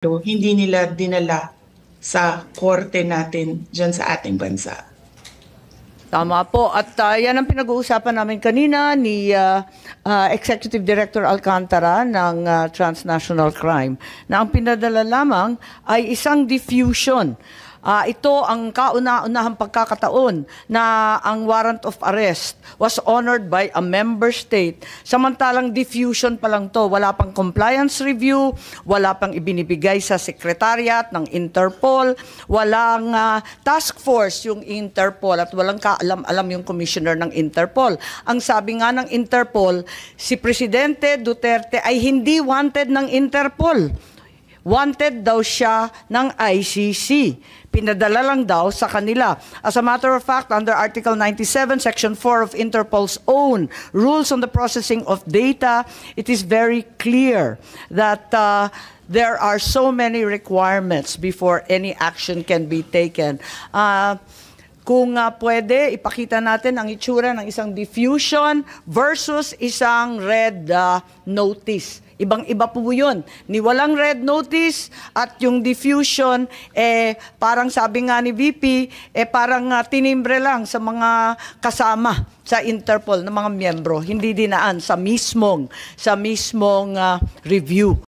hindi nila dinala sa korte natin dyan sa ating bansa. Tama po. At yan ang pinag-uusapan namin kanina ni Executive Director Alcantara ng Transnational Crime na ang pinadala lamang ay isang diffusion. Ito ang kauna-unahang pagkakataon na ang warrant of arrest was honored by a member state. Samantalang diffusion pa lang to, wala pang compliance review, wala pang ibinibigay sa secretariat ng Interpol, walang task force yung Interpol at walang kaalam-alam yung commissioner ng Interpol. Ang sabi nga ng Interpol, si Presidente Duterte ay hindi wanted ng Interpol. Wanted daw siya ng ICC. Pinadala lang daw sa kanila. As a matter of fact, under Article 97, Section 4 of Interpol's own rules on the processing of data, it is very clear that there are so many requirements before any action can be taken. Kung pwede, ipakita natin ang itsura ng isang diffusion versus isang red notice. Ibang-iba po yun. Ni walang red notice at yung diffusion, parang sabi nga ni VP, parang tinimbre lang sa mga kasama sa Interpol ng mga miyembro. Hindi dinaan sa mismong review.